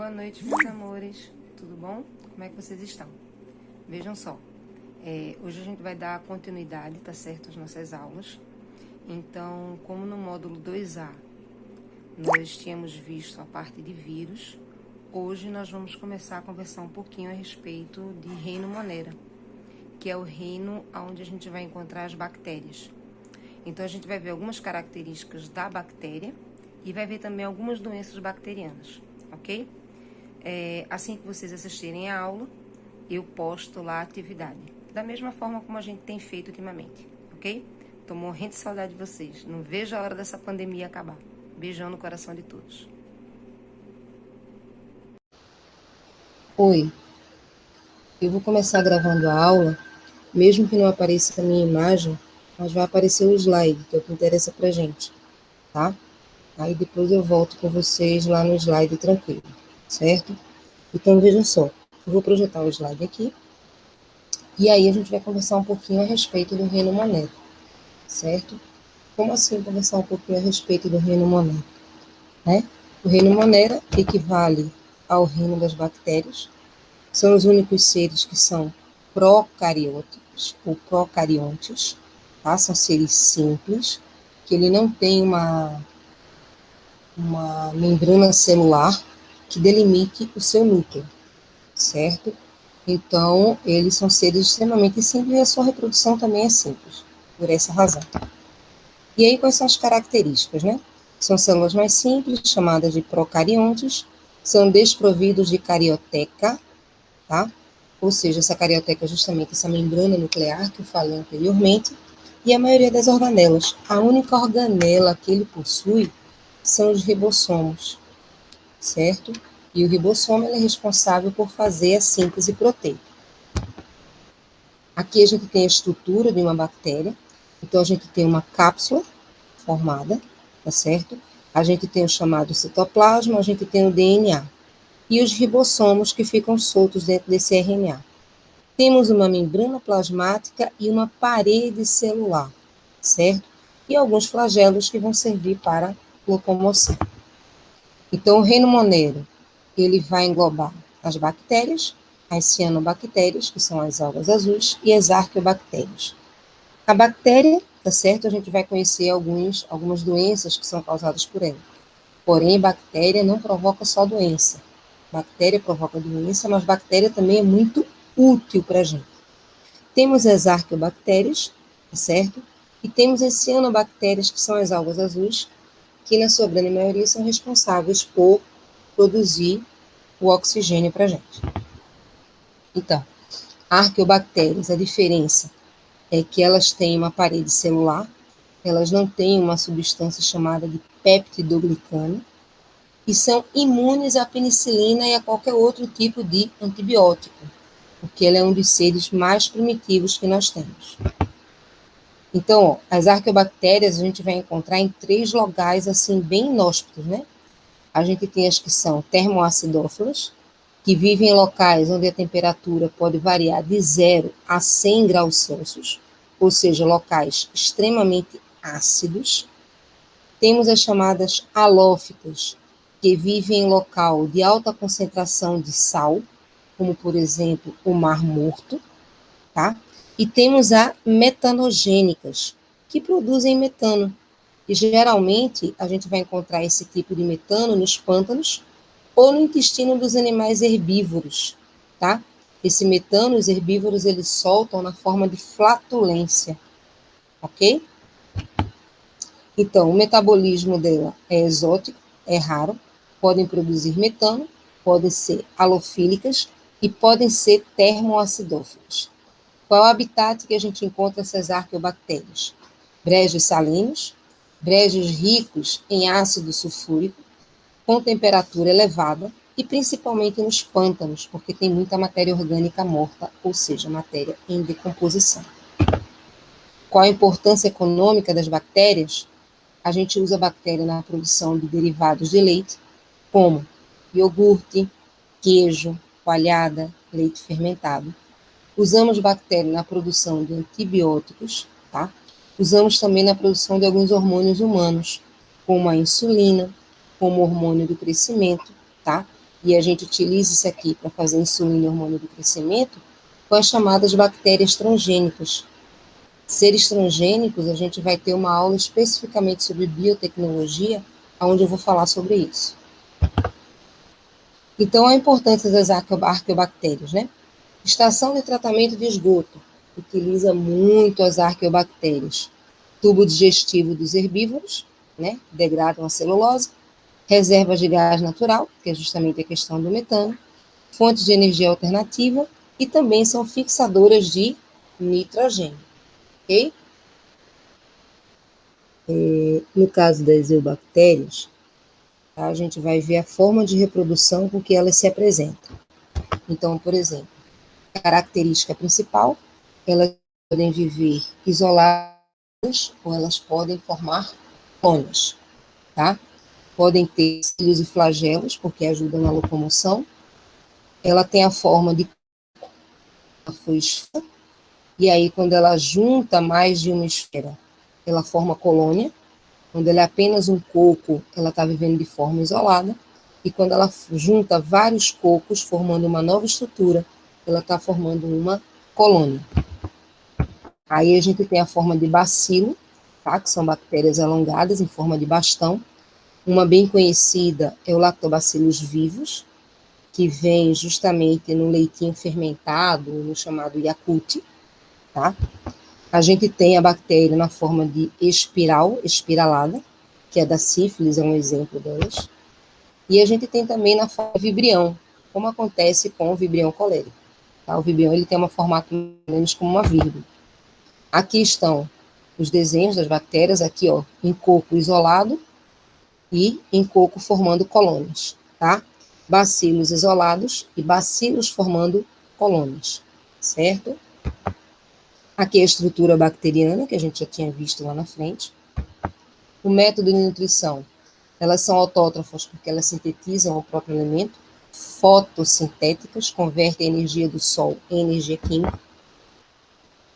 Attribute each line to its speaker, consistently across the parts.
Speaker 1: Boa noite, meus amores. Tudo bom? Como é que vocês estão? Vejam só, hoje a gente vai dar continuidade, tá certo, às nossas aulas. Então, como no módulo 2A nós tínhamos visto a parte de vírus, hoje nós vamos começar a conversar um pouquinho a respeito de reino Monera, que é o reino onde a gente vai encontrar as bactérias. Então, a gente vai ver algumas características da bactéria e vai ver também algumas doenças bacterianas, ok? Assim que vocês assistirem a aula, eu posto lá a atividade. Da mesma forma como a gente tem feito ultimamente, ok? Tô morrendo de saudade de vocês. Não vejo a hora dessa pandemia acabar. Beijão no coração de todos.
Speaker 2: Oi, eu vou começar gravando a aula, mesmo que não apareça a minha imagem, mas vai aparecer o slide, que é o que interessa pra gente, tá? Aí depois eu volto com vocês lá no slide tranquilo, certo? Então vejam só, eu vou projetar o slide aqui, e aí a gente vai conversar um pouquinho a respeito do reino Monera, certo? Como assim conversar um pouquinho a respeito do reino Monera, né? O reino Monera equivale ao reino das bactérias. São os únicos seres que são procarióticos ou procariontes, tá? São seres simples, que ele não tem uma membrana celular que delimite o seu núcleo, certo? Então, eles são seres extremamente simples e a sua reprodução também é simples, por essa razão. E aí, quais são as características, né? São células mais simples, chamadas de procariontes, são desprovidos de carioteca, tá? Ou seja, essa carioteca é justamente essa membrana nuclear que eu falei anteriormente, e a maioria das organelas. A única organela que ele possui são os ribossomos, certo? E o ribossomo é responsável por fazer a síntese proteica. Aqui a gente tem a estrutura de uma bactéria, então a gente tem uma cápsula formada, tá certo? A gente tem o chamado citoplasma, a gente tem o DNA. E os ribossomos que ficam soltos dentro desse RNA. Temos uma membrana plasmática e uma parede celular, certo? E alguns flagelos que vão servir para locomoção. Então, o reino Monero, ele vai englobar as bactérias, as cianobactérias, que são as algas azuis, e as arqueobactérias. A bactéria, tá certo? A gente vai conhecer algumas doenças que são causadas por ela. Porém, bactéria não provoca só doença. Bactéria provoca doença, mas bactéria também é muito útil para a gente. Temos as arqueobactérias, certo? E temos as cianobactérias, que são as algas azuis, que na sua grande maioria são responsáveis por produzir o oxigênio para a gente. Então, arqueobactérias, a diferença é que elas têm uma parede celular, elas não têm uma substância chamada de peptidoglicano, e são imunes à penicilina e a qualquer outro tipo de antibiótico, porque ela é um dos seres mais primitivos que nós temos. Então, ó, as arqueobactérias a gente vai encontrar em 3 locais, assim, bem inóspitos, né? A gente tem as que são termoacidófilas, que vivem em locais onde a temperatura pode variar de 0 a 100 graus Celsius, ou seja, locais extremamente ácidos. Temos as chamadas halófitas, que vivem em local de alta concentração de sal, como, por exemplo, o Mar Morto, tá? E temos as metanogênicas, que produzem metano. E geralmente a gente vai encontrar esse tipo de metano nos pântanos ou no intestino dos animais herbívoros, tá? Esse metano, os herbívoros, eles soltam na forma de flatulência, ok? Então, o metabolismo dela é exótico, é raro, podem produzir metano, podem ser halofílicas e podem ser termoacidófilas. Qual é o habitat que a gente encontra essas arqueobactérias? Brejos salinos, brejos ricos em ácido sulfúrico, com temperatura elevada, e principalmente nos pântanos, porque tem muita matéria orgânica morta, ou seja, matéria em decomposição. Qual a importância econômica das bactérias? A gente usa a bactéria na produção de derivados de leite, como iogurte, queijo, coalhada, leite fermentado. Usamos bactéria na produção de antibióticos, tá? Usamos também na produção de alguns hormônios humanos, como a insulina, como o hormônio do crescimento, tá? e a gente utiliza isso aqui para fazer insulina e hormônio do crescimento, com as chamadas bactérias transgênicas. Seres transgênicos, a gente vai ter uma aula especificamente sobre biotecnologia, onde eu vou falar sobre isso. Então, a importância das arqueobactérias, né? Estação de tratamento de esgoto, utiliza muito as arqueobactérias. Tubo digestivo dos herbívoros, né? Degradam a celulose. Reservas de gás natural, que é justamente a questão do metano. Fontes de energia alternativa e também são fixadoras de nitrogênio, ok? No caso das eubactérias, tá, a gente vai ver a forma de reprodução com que elas se apresentam. Então, por exemplo, a característica principal, elas podem viver isoladas ou elas podem formar colônias, tá? Podem ter cílios e flagelos, porque ajudam na locomoção. Ela tem a forma de esfera, e aí quando ela junta mais de uma esfera, ela forma colônia. Quando ela é apenas um coco, ela está vivendo de forma isolada. E quando ela junta vários cocos, formando uma nova estrutura, ela está formando uma colônia. Aí a gente tem a forma de bacilo, tá? Que são bactérias alongadas em forma de bastão. Uma bem conhecida é o lactobacillus vivus, que vem justamente no leitinho fermentado, no chamado Yakult, tá? A gente tem a bactéria na forma de espiral, espiralada, que é da sífilis, é um exemplo delas. E a gente tem também na forma de vibrião, como acontece com o vibrião colérico. Tá? O vibrião ele tem um formato menos como uma vírgula. Aqui estão os desenhos das bactérias, aqui ó, em coco isolado e em coco formando colônias, tá? Bacilos isolados e bacilos formando colônias, certo? Aqui é a estrutura bacteriana, que a gente já tinha visto lá na frente. O método de nutrição. Elas são autótrofas porque elas sintetizam o próprio alimento. Fotossintéticas, convertem a energia do sol em energia química.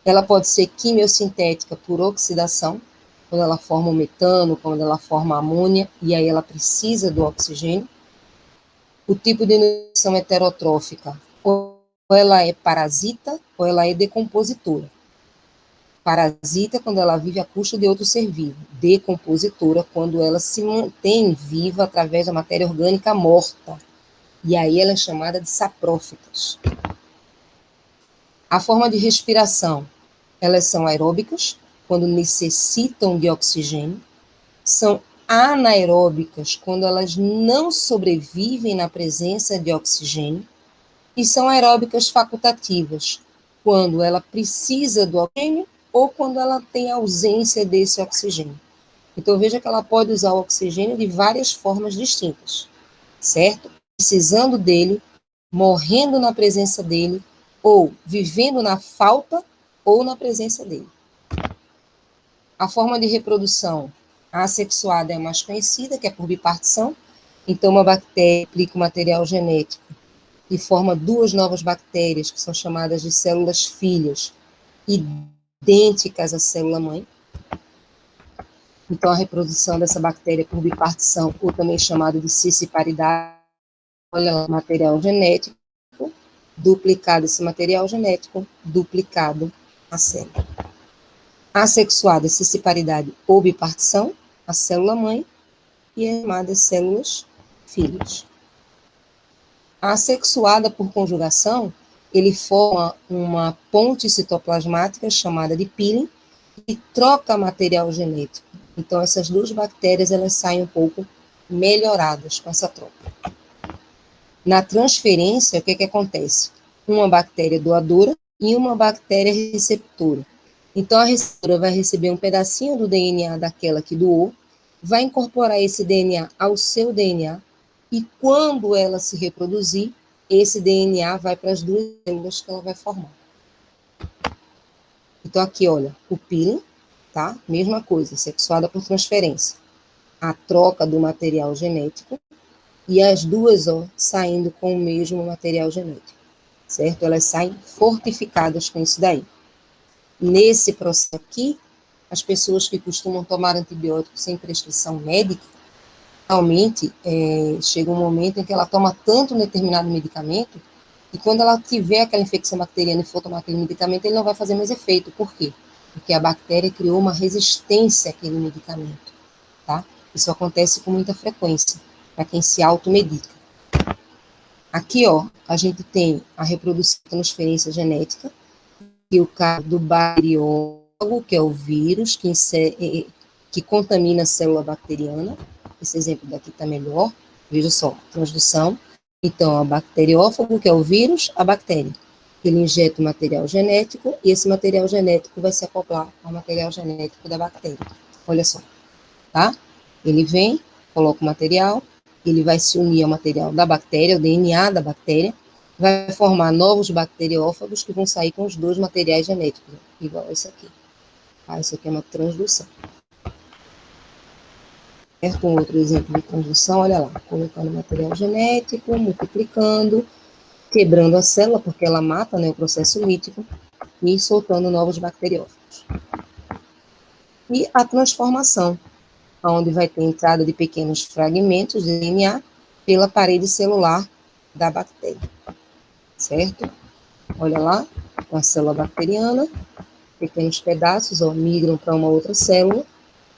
Speaker 2: Ela pode ser quimiosintética por oxidação, quando ela forma o metano, quando ela forma a amônia, e aí ela precisa do oxigênio. O tipo de nutrição heterotrófica, ou ela é parasita, ou ela é decompositora. Parasita quando ela vive à custa de outro ser vivo. Decompositora quando ela se mantém viva através da matéria orgânica morta. E aí ela é chamada de saprófitas. A forma de respiração, elas são aeróbicas, quando necessitam de oxigênio. São anaeróbicas, quando elas não sobrevivem na presença de oxigênio. E são aeróbicas facultativas, quando ela precisa do oxigênio ou quando ela tem ausência desse oxigênio. Então, veja que ela pode usar o oxigênio de várias formas distintas, certo? Precisando dele, morrendo na presença dele, ou vivendo na falta ou na presença dele. A forma de reprodução assexuada é a mais conhecida, que é por bipartição. Então, uma bactéria aplica o material genético e forma duas novas bactérias, que são chamadas de células filhas, idênticas à célula-mãe. Então, a reprodução dessa bactéria por bipartição, ou também chamada de cisciparidade, olha lá, material genético, duplicado esse material genético, duplicado a célula. Assexuada, cisciparidade ou bipartição, a célula-mãe, e as chamadas células filhas. A assexuada por conjugação, ele forma uma ponte citoplasmática chamada de peeling e troca material genético. Então, essas duas bactérias, elas saem um pouco melhoradas com essa troca. Na transferência, o que acontece? Uma bactéria doadora e uma bactéria receptora. Então, a receptora vai receber um pedacinho do DNA daquela que doou, vai incorporar esse DNA ao seu DNA, e quando ela se reproduzir, esse DNA vai para as duas células que ela vai formar. Então, aqui, olha, o peeling, tá? Mesma coisa, sexuada por transferência. A troca do material genético e as duas, ó, saindo com o mesmo material genético, certo? Elas saem fortificadas com isso daí. Nesse processo aqui, as pessoas que costumam tomar antibióticos sem prescrição médica, realmente chega um momento em que ela toma tanto um determinado medicamento e quando ela tiver aquela infecção bacteriana e for tomar aquele medicamento, ele não vai fazer mais efeito. Por quê? Porque a bactéria criou uma resistência àquele medicamento, tá? Isso acontece com muita frequência para quem se automedica. Aqui, ó, a gente tem a reprodução e transferência genética, que é o caso do bacteriófago, que é o vírus que contamina a célula bacteriana. Esse exemplo daqui está melhor. Veja só, transdução. Então, a bacteriófago, que é o vírus, a bactéria. Ele injeta o material genético e esse material genético vai se acoplar ao material genético da bactéria. Olha só, tá? Ele vem, coloca o material, ele vai se unir ao material da bactéria, o DNA da bactéria, vai formar novos bacteriófagos que vão sair com os dois materiais genéticos, igual esse aqui. Tá? Isso aqui é uma transdução. Um outro exemplo de transdução, olha lá, colocando material genético, multiplicando, quebrando a célula, porque ela mata, né, o processo lítico, e soltando novos bacteriófagos. E a transformação, onde vai ter entrada de pequenos fragmentos de DNA pela parede celular da bactéria, certo? Olha lá, a célula bacteriana, pequenos pedaços, ó, migram para uma outra célula,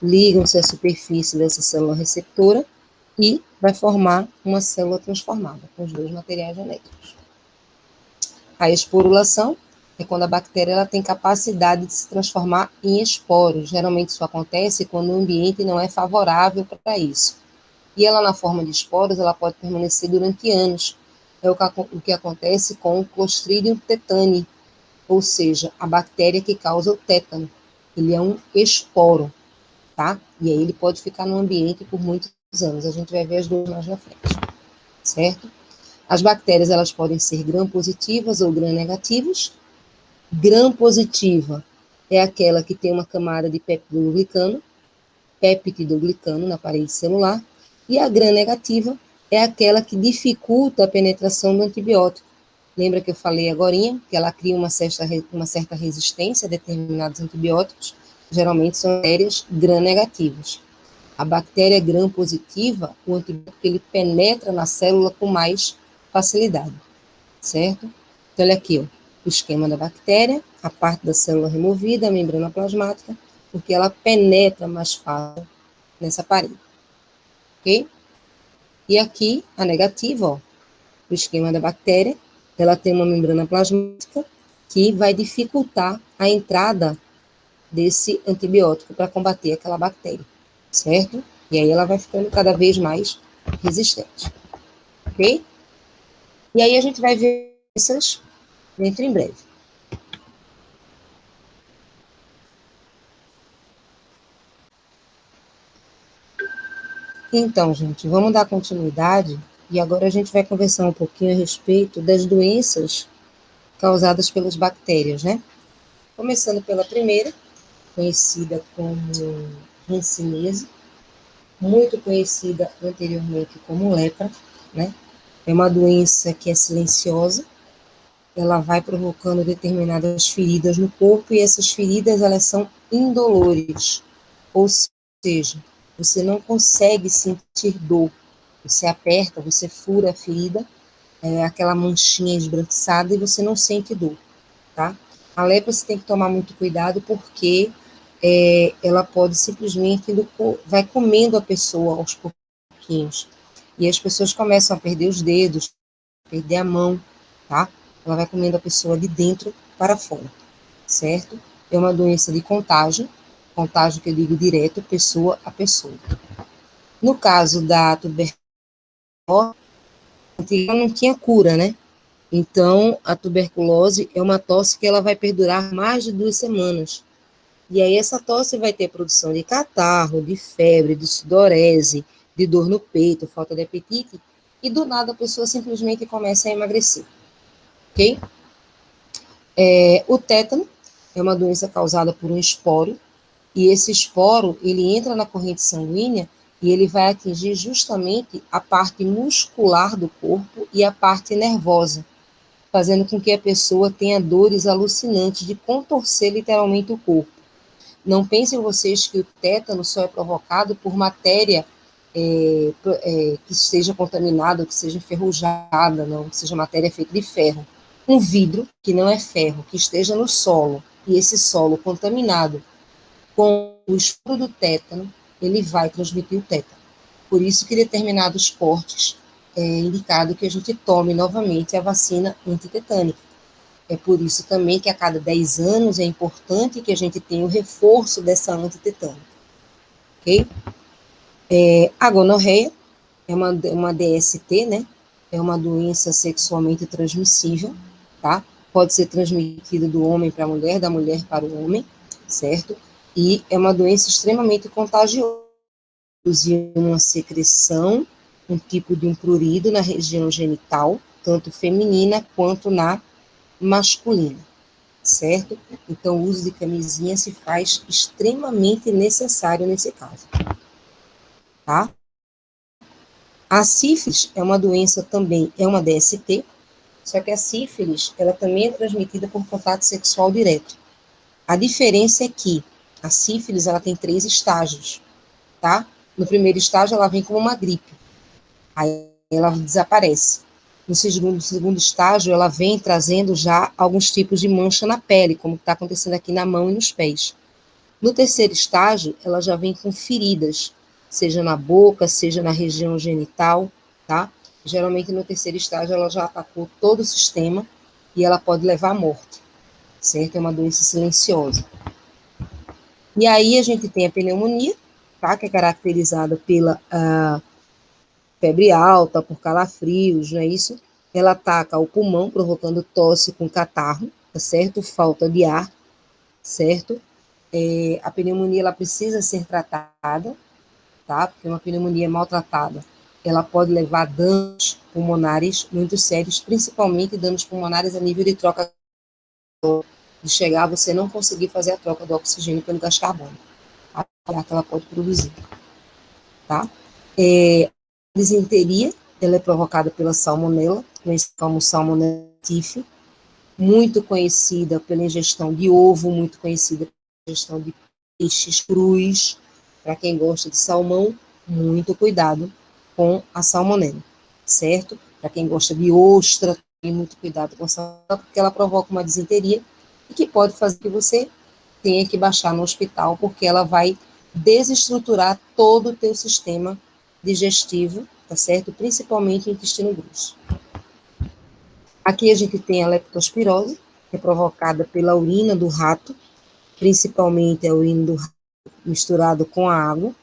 Speaker 2: ligam-se à superfície dessa célula receptora e vai formar uma célula transformada, com os dois materiais genéticos. A esporulação é quando a bactéria ela tem capacidade de se transformar em esporos. Geralmente isso acontece quando o ambiente não é favorável para isso. E ela, na forma de esporos, ela pode permanecer durante anos. É o que acontece com o Clostridium tetani, ou seja, a bactéria que causa o tétano. Ele é um esporo, tá? E aí ele pode ficar no ambiente por muitos anos. A gente vai ver as duas mais na frente, certo? As bactérias, elas podem ser gram-positivas ou gram-negativas. Gram-positiva é aquela que tem uma camada de peptidoglicano na parede celular, e a gram-negativa é aquela que dificulta a penetração do antibiótico. Lembra que eu falei agorinha, que ela cria uma certa resistência a determinados antibióticos? Geralmente são bactérias gram-negativas. A bactéria gram-positiva, o antibiótico ele penetra na célula com mais facilidade, certo? Então, olha aqui, ó, o esquema da bactéria, a parte da célula removida, a membrana plasmática, porque ela penetra mais fácil nessa parede, ok? E aqui, a negativa, ó, o esquema da bactéria, ela tem uma membrana plasmática que vai dificultar a entrada desse antibiótico para combater aquela bactéria, certo? E aí ela vai ficando cada vez mais resistente, ok? E aí a gente vai ver essas dentro em breve. Então, gente, vamos dar continuidade e agora a gente vai conversar um pouquinho a respeito das doenças causadas pelas bactérias, né? Começando pela primeira, conhecida como hanseníase, muito conhecida anteriormente como lepra, né? É uma doença que é silenciosa, ela vai provocando determinadas feridas no corpo e essas feridas, elas são indolores, ou seja, você não consegue sentir dor, você aperta, você fura a ferida, aquela manchinha esbranquiçada e você não sente dor, tá? A lepra você tem que tomar muito cuidado porque ela pode simplesmente, vai comendo a pessoa aos pouquinhos, e as pessoas começam a perder os dedos, perder a mão, tá? Ela vai comendo a pessoa de dentro para fora, certo? É uma doença de contágio que eu digo direto, pessoa a pessoa. No caso da tuberculose, não tinha cura, né? Então, a tuberculose é uma tosse que ela vai perdurar mais de 2 semanas. E aí essa tosse vai ter produção de catarro, de febre, de sudorese, de dor no peito, falta de apetite, e do nada a pessoa simplesmente começa a emagrecer, ok? O tétano é uma doença causada por um esporo, e esse esporo, ele entra na corrente sanguínea e ele vai atingir justamente a parte muscular do corpo e a parte nervosa, fazendo com que a pessoa tenha dores alucinantes de contorcer literalmente o corpo. Não pensem vocês que o tétano só é provocado por matéria que esteja contaminada, que seja enferrujada, não, que seja matéria feita de ferro. Um vidro que não é ferro, que esteja no solo, e esse solo contaminado com o esporo do tétano, ele vai transmitir o tétano. Por isso que determinados cortes é indicado que a gente tome novamente a vacina antitetânica. É por isso também que a cada 10 anos é importante que a gente tenha o reforço dessa antitetânica. Ok? A gonorreia é uma DST, né? É uma doença sexualmente transmissível, tá? Pode ser transmitida do homem para a mulher, da mulher para o homem, certo? E é uma doença extremamente contagiosa, uma secreção, um tipo de um prurido na região genital, tanto feminina quanto na masculina, certo? Então, o uso de camisinha se faz extremamente necessário nesse caso, tá? A sífilis é uma doença também, é uma DST, só que a sífilis, ela também é transmitida por contato sexual direto. A diferença é que a sífilis, ela tem 3 estágios, tá? No primeiro estágio, ela vem como uma gripe, aí ela desaparece. No segundo estágio, ela vem trazendo já alguns tipos de mancha na pele, como está acontecendo aqui na mão e nos pés. No terceiro estágio, ela já vem com feridas, seja na boca, seja na região genital, tá? Geralmente no terceiro estágio ela já atacou todo o sistema e ela pode levar à morte, certo? É uma doença silenciosa. E aí a gente tem a pneumonia, tá? Que é caracterizada pela febre alta, por calafrios, não é isso? Ela ataca o pulmão, provocando tosse com catarro, tá certo? Falta de ar, certo? A pneumonia ela precisa ser tratada, tá? Porque uma pneumonia maltratada, ela pode levar a danos pulmonares muito sérios, principalmente danos pulmonares a nível de troca de chegar a você não conseguir fazer a troca do oxigênio pelo gás carbônico, a que ela pode produzir, tá? A disenteria, ela é provocada pela salmonela, conhecida como salmonella typhi, muito conhecida pela ingestão de ovo, muito conhecida pela ingestão de peixes crus. Para quem gosta de salmão, muito cuidado com a salmonela, certo? Para quem gosta de ostra, tem muito cuidado com a salmonela, porque ela provoca uma disenteria e que pode fazer que você tenha que baixar no hospital, porque ela vai desestruturar todo o teu sistema digestivo, tá certo? Principalmente o intestino grosso. Aqui a gente tem a leptospirose, que é provocada pela urina do rato, principalmente a urina do rato misturado com a água,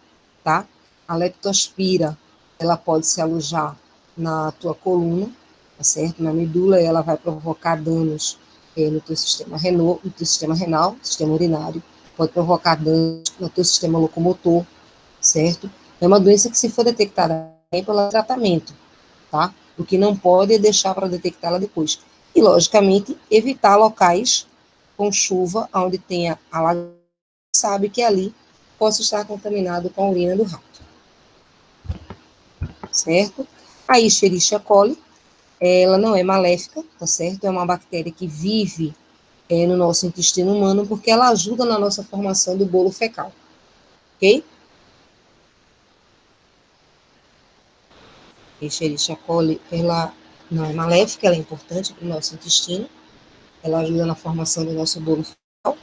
Speaker 2: tá? A leptospira, ela pode se alojar na tua coluna, tá certo? Na medula, ela vai provocar danos no teu sistema renal, sistema urinário, pode provocar danos no teu sistema locomotor, certo? É uma doença que, se for detectada pelo tratamento, tá? O que não pode é deixar para detectá-la depois. E, logicamente, evitar locais com chuva, onde tenha alagamento, sabe que ali possa estar contaminado com a urina do rato. Certo? A Escherichia coli, ela não é maléfica, tá certo? É uma bactéria que vive no nosso intestino humano, porque ela ajuda na nossa formação do bolo fecal. Ok? Escherichia coli, ela não é maléfica, ela é importante para o nosso intestino, ela ajuda na formação do nosso bolo fecal.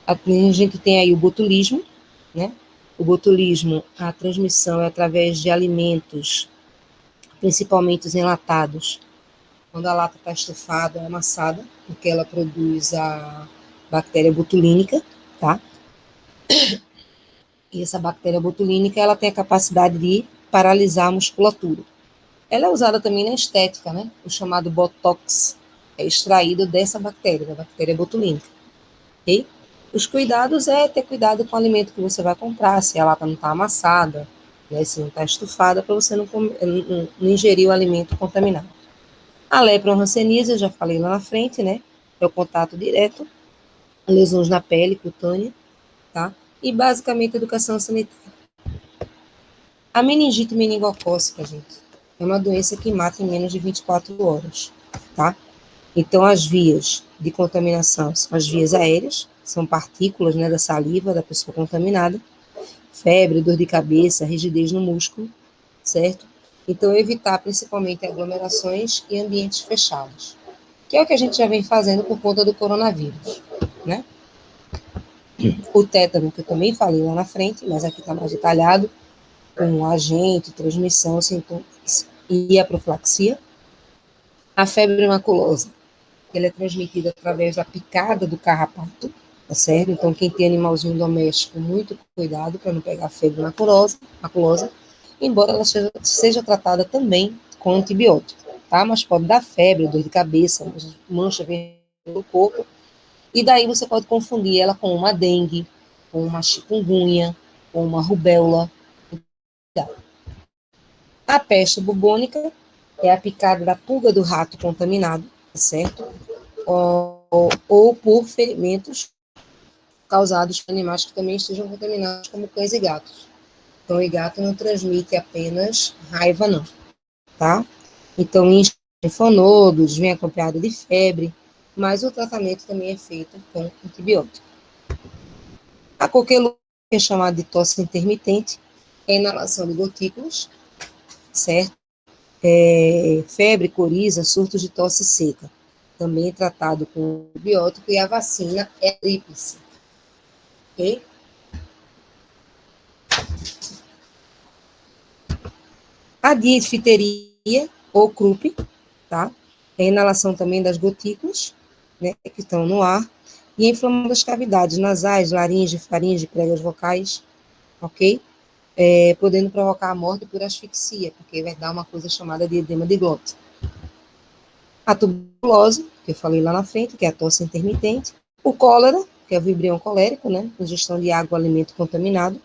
Speaker 2: A gente tem aí o botulismo, né? O botulismo, a transmissão é através de alimentos, principalmente os enlatados. Quando a lata está estufada, é amassada, porque ela produz a bactéria botulínica, tá? E essa bactéria botulínica, ela tem a capacidade de paralisar a musculatura. Ela é usada também na estética, né? O chamado Botox é extraído dessa bactéria, da bactéria botulínica. Ok? Os cuidados é ter cuidado com o alimento que você vai comprar, se a lata não está amassada, né, se não está estufada, para você não ingerir o alimento contaminado. A lepra-hanseníase, eu já falei lá na frente, né? É o contato direto, lesões na pele, cutânea, tá? E basicamente educação sanitária. A meningite meningocócica, gente, é uma doença que mata em menos de 24 horas, tá? Então, as vias de contaminação são as vias aéreas, são partículas, né, da saliva da pessoa contaminada, febre, dor de cabeça, rigidez no músculo, certo? Então, evitar principalmente aglomerações e ambientes fechados, que é o que a gente já vem fazendo por conta do coronavírus, né? O tétano, que eu também falei lá na frente, mas aqui está mais detalhado, com agente, transmissão, sintomas e a profilaxia. A febre maculosa, ela é transmitida através da picada do carrapato, tá certo? Então, quem tem animalzinho doméstico, muito cuidado para não pegar febre maculosa, embora ela seja tratada também com antibiótico, tá? Mas pode dar febre, dor de cabeça, mancha vermelha no corpo, e daí você pode confundir ela com uma dengue, com uma chikungunya, com uma rubéola. A peste bubônica é a picada da pulga do rato contaminado, certo? Ou por ferimentos causados por animais que também estejam contaminados, como cães e gatos. Então, o gato não transmite apenas raiva, não, tá? Então, linfonodos vem acompanhado de febre, mas o tratamento também é feito com antibiótico. A coqueluche, que é chamada de tosse intermitente, é a inalação de gotículas, certo? Febre, coriza, surtos de tosse seca, também tratado com antibiótico, e a vacina é a tríplice, ok? A difteria ou croup, tá? É a inalação também das gotículas, né, que estão no ar, e a inflamação das cavidades nasais, laringe, faringe, pregas vocais, ok? Podendo provocar a morte por asfixia, porque vai dar uma coisa chamada de edema de glota. A tuberculose, que eu falei lá na frente, que é a tosse intermitente. O cólera, que é o vibrião colérico, né? Ingestão de água ou alimento contaminado.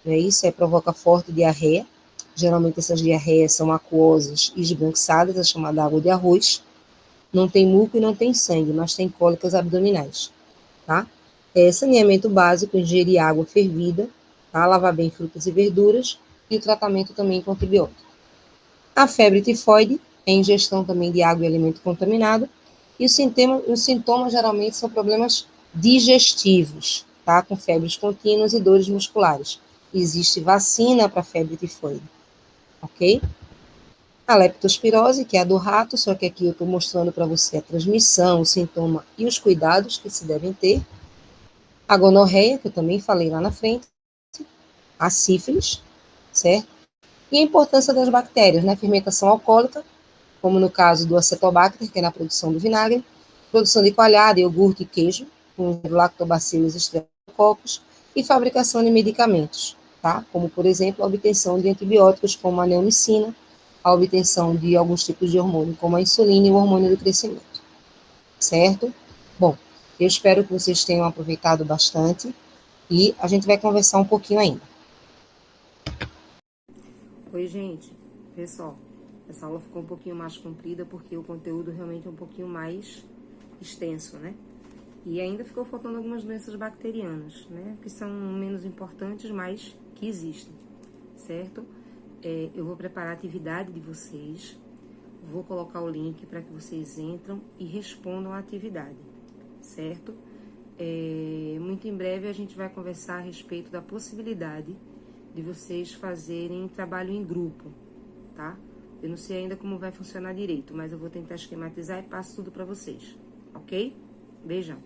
Speaker 2: Isso provoca forte diarreia. Geralmente essas diarreias são aquosas e esbranquiçadas, é chamada água de arroz. Não tem muco e não tem sangue, mas tem cólicas abdominais, tá? Saneamento básico, ingerir água fervida, tá? Lavar bem frutas e verduras, e o tratamento também com antibiótico. A febre tifoide é ingestão também de água e alimento contaminado, e os sintomas geralmente são problemas digestivos, tá? Com febres contínuas e dores musculares. Existe vacina para febre tifoide, ok? A leptospirose, que é a do rato, só que aqui eu estou mostrando para você a transmissão, o sintoma e os cuidados que se devem ter. A gonorreia, que eu também falei lá na frente. A sífilis, certo? E a importância das bactérias, né? Fermentação alcoólica, como no caso do acetobacter, que é na produção do vinagre, produção de coalhada, iogurte e queijo, com lactobacillus streptococcus, e fabricação de medicamentos, tá? Como, por exemplo, a obtenção de antibióticos, como a neomicina, a obtenção de alguns tipos de hormônio, como a insulina e o hormônio do crescimento, certo? Bom, eu espero que vocês tenham aproveitado bastante e a gente vai conversar um pouquinho ainda.
Speaker 1: Oi, gente. Pessoal, essa aula ficou um pouquinho mais comprida porque o conteúdo realmente é um pouquinho mais extenso, né? E ainda ficou faltando algumas doenças bacterianas, né? Que são menos importantes, mas que existem, certo? Eu vou preparar a atividade de vocês, vou colocar o link para que vocês entram e respondam a atividade, certo? Muito em breve a gente vai conversar a respeito da possibilidade de vocês fazerem trabalho em grupo, tá? Eu não sei ainda como vai funcionar direito, mas eu vou tentar esquematizar e passo tudo para vocês, ok? Beijão!